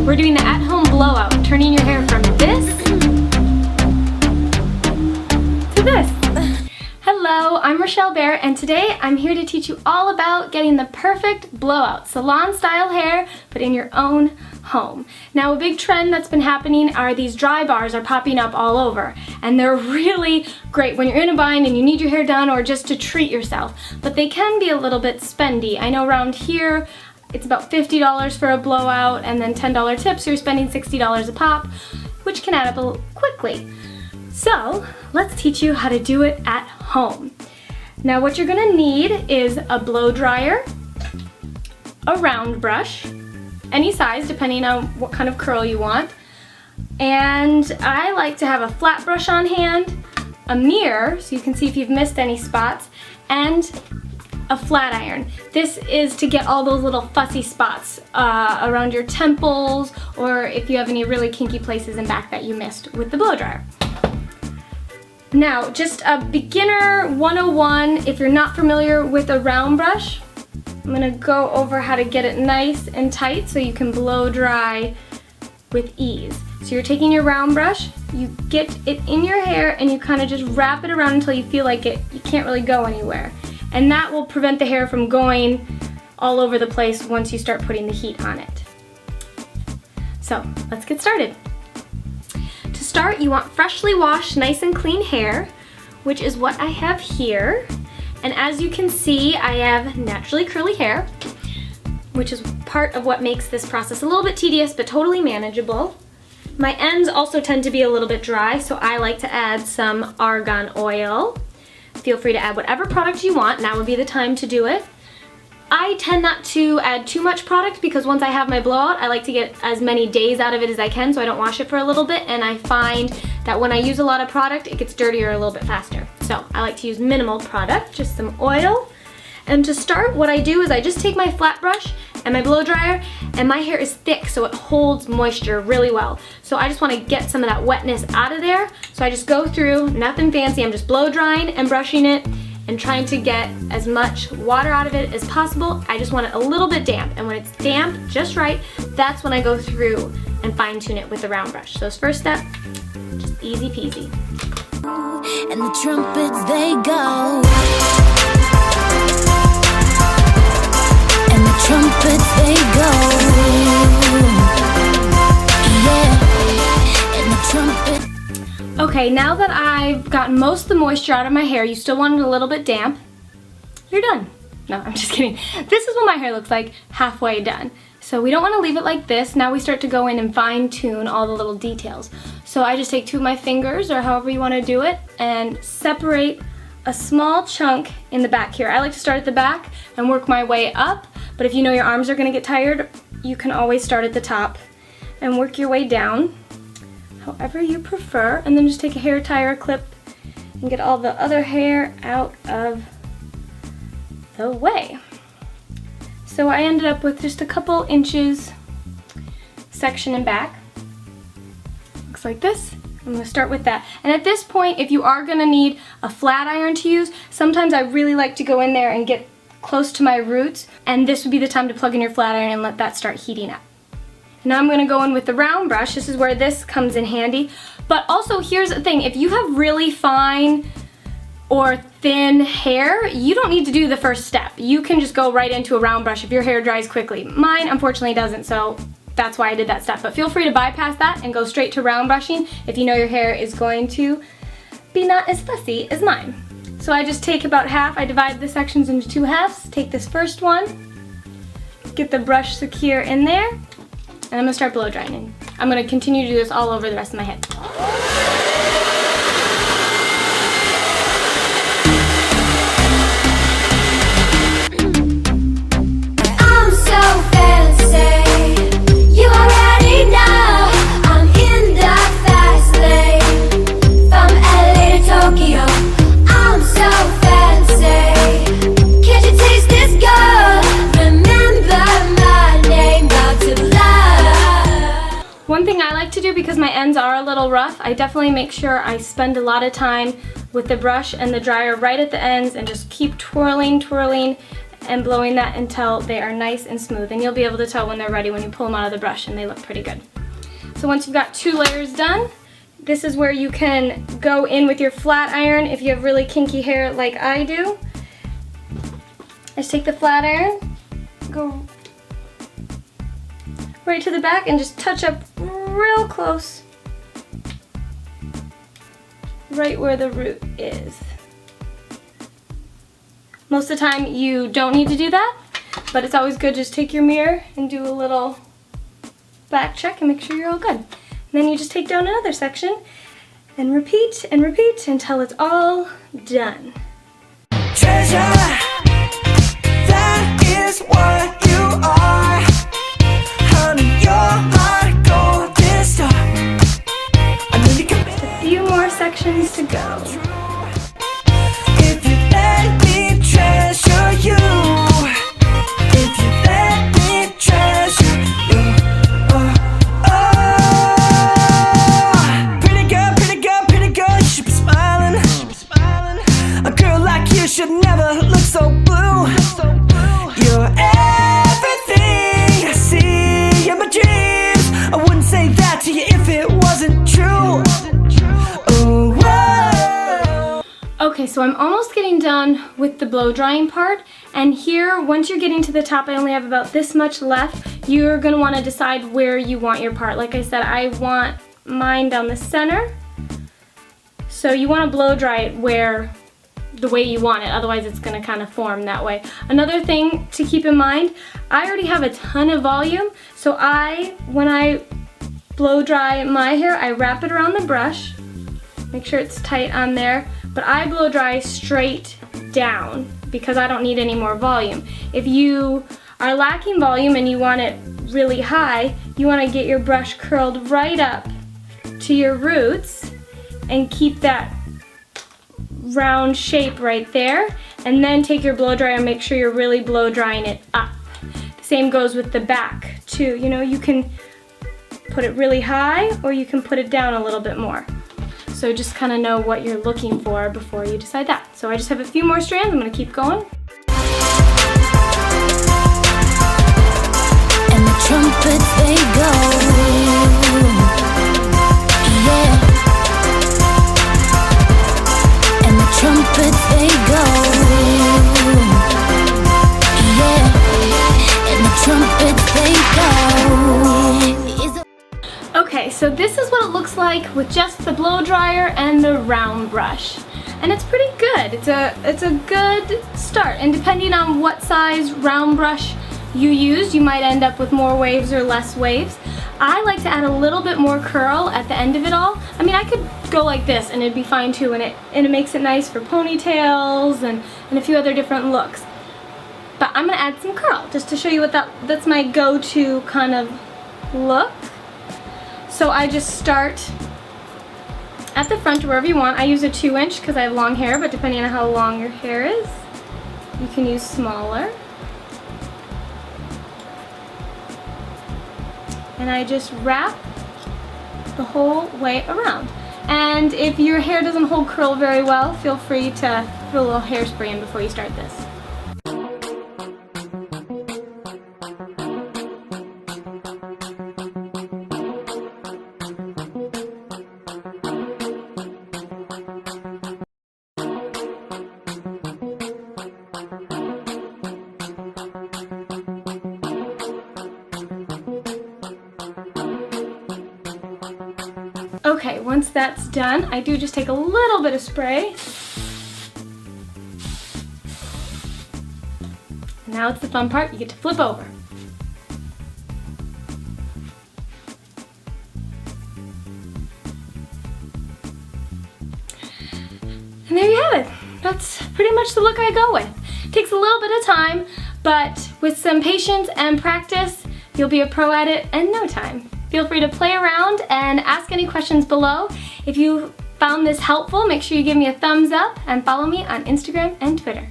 We're doing the at-home blowout, turning your hair from this to this. Hello, I'm Rochelle Bear, and today I'm here to teach you all about getting the perfect blowout, salon-style hair, but in your own home. Now, a big trend that's been happening are these dry bars are popping up all over, and they're really great when you're in a bind and you need your hair done or just to treat yourself, but they can be a little bit spendy. I know around here it's about $50 for a blowout, and then $10 tips, so you're spending $60 a pop, which can add up quickly. So let's teach you how to do it at home. Now, what you're gonna need is a blow dryer, a round brush, any size depending on what kind of curl you want, and I like to have a flat brush on hand, a mirror so you can see if you've missed any spots, and a flat iron. This is to get all those little fussy spots around your temples, or if you have any really kinky places in back that you missed with the blow dryer. Now, just a beginner 101, if you're not familiar with a round brush, I'm gonna go over how to get it nice and tight so you can blow dry with ease. So you're taking your round brush, you get it in your hair, and you kind of just wrap it around until you feel like you can't really go anywhere. And that will prevent the hair from going all over the place once you start putting the heat on it. So let's get started. To start, you want freshly washed, nice and clean hair, which is what I have here. And as you can see, I have naturally curly hair, which is part of what makes this process a little bit tedious, but totally manageable. My ends also tend to be a little bit dry, so I like to add some argan oil. Feel free to add whatever product you want. Now would be the time to do it. I tend not to add too much product because once I have my blowout, I like to get as many days out of it as I can so I don't wash it for a little bit, and I find that when I use a lot of product, it gets dirtier a little bit faster. So I like to use minimal product, just some oil. And to start, what I do is I just take my flat brush and my blow dryer, and my hair is thick so it holds moisture really well. So I just want to get some of that wetness out of there. So I just go through, nothing fancy, I'm just blow drying and brushing it and trying to get as much water out of it as possible. I just want it a little bit damp, and when it's damp, just right, that's when I go through and fine tune it with the round brush. So this first step, just easy peasy. And the trumpets, they go. And the trumpets, they go. Yeah. And the trumpets. Okay, now that I've gotten most of the moisture out of my hair, you still want it a little bit damp, you're done. No, I'm just kidding. This is what my hair looks like halfway done. So we don't want to leave it like this. Now we start to go in and fine tune all the little details. So I just take two of my fingers, or however you want to do it, and separate a small chunk in the back here. I like to start at the back and work my way up, but if you know your arms are going to get tired, you can always start at the top and work your way down, however you prefer, and then just take a hair tie or a clip and get all the other hair out of the way. So I ended up with just a couple inches section in back. Looks like this. I'm going to start with that. And at this point, if you are going to need a flat iron to use, sometimes I really like to go in there and get close to my roots, and this would be the time to plug in your flat iron and let that start heating up. Now I'm going to go in with the round brush. This is where this comes in handy. But also, here's the thing. If you have really fine or thin hair, you don't need to do the first step. You can just go right into a round brush if your hair dries quickly. Mine, unfortunately, doesn't, so that's why I did that step. But feel free to bypass that and go straight to round brushing if you know your hair is going to be not as fussy as mine. So I just take about half. I divide the sections into two halves. Take this first one, get the brush secure in there, and I'm gonna start blow drying. I'm gonna continue to do this all over the rest of my head. I'm so fancy. You already know I'm in the fast lane. From LA to Tokyo, I'm so fancy. Can't you taste this girl? Remember my name, about to love. One thing I like to do, because my ends are a little rough, I definitely make sure I spend a lot of time with the brush and the dryer right at the ends and just keep twirling, and blowing that until they are nice and smooth. And you'll be able to tell when they're ready when you pull them out of the brush, and they look pretty good. So once you've got 2 layers done, this is where you can go in with your flat iron if you have really kinky hair like I do. Just take the flat iron, go right to the back and just touch up real close, right where the root is. Most of the time you don't need to do that, but it's always good just take your mirror and do a little back check and make sure you're all good. And then you just take down another section and repeat until it's all done. Treasure, that is what you are. Honey, you're my golden star. I know you can be A few more sections to go. if you let me treasure you. If you let me treasure you. Oh, oh. Pretty girl, you should be smiling. A girl like you should never look so blue. You're everything I see in my dreams. I wouldn't say that to you if it wasn't true. Oh, whoa. Okay, so I'm almost getting done with the blow drying part, and here, once you're getting to the top, I only have about this much left. You're gonna wanna decide where you want your part. Like I said, I want mine down the center. So you wanna blow dry it the way you want it, otherwise it's gonna kind of form that way. Another thing to keep in mind, I already have a ton of volume, so when I blow dry my hair, I wrap it around the brush, make sure it's tight on there, but I blow dry straight down because I don't need any more volume. If you are lacking volume and you want it really high, you want to get your brush curled right up to your roots and keep that round shape right there, and then take your blow dryer and make sure you're really blow drying it up. The same goes with the back too. You know, you can put it really high or you can put it down a little bit more. So just kind of know what you're looking for before you decide that. So I just have a few more strands. I'm going to keep going. And the trumpets they go, yeah. And the trumpets they go, yeah. And the trumpets they go. Okay, so this is what it looks like with just the blow dryer and the round brush. And it's pretty good. It's a good start. And depending on what size round brush you use, you might end up with more waves or less waves. I like to add a little bit more curl at the end of it all. I mean, I could go like this and it'd be fine too, and it makes it nice for ponytails and a few other different looks. But I'm gonna add some curl just to show you what that's my go-to kind of look. So I just start at the front or wherever you want. I use a 2-inch because I have long hair, but depending on how long your hair is, you can use smaller. And I just wrap the whole way around. And if your hair doesn't hold curl very well, feel free to put a little hairspray in before you start this. Okay, once that's done, I do just take a little bit of spray. Now it's the fun part, you get to flip over. And there you have it. That's pretty much the look I go with. It takes a little bit of time, but with some patience and practice, you'll be a pro at it in no time. Feel free to play around and ask any questions below. If you found this helpful, make sure you give me a thumbs up and follow me on Instagram and Twitter.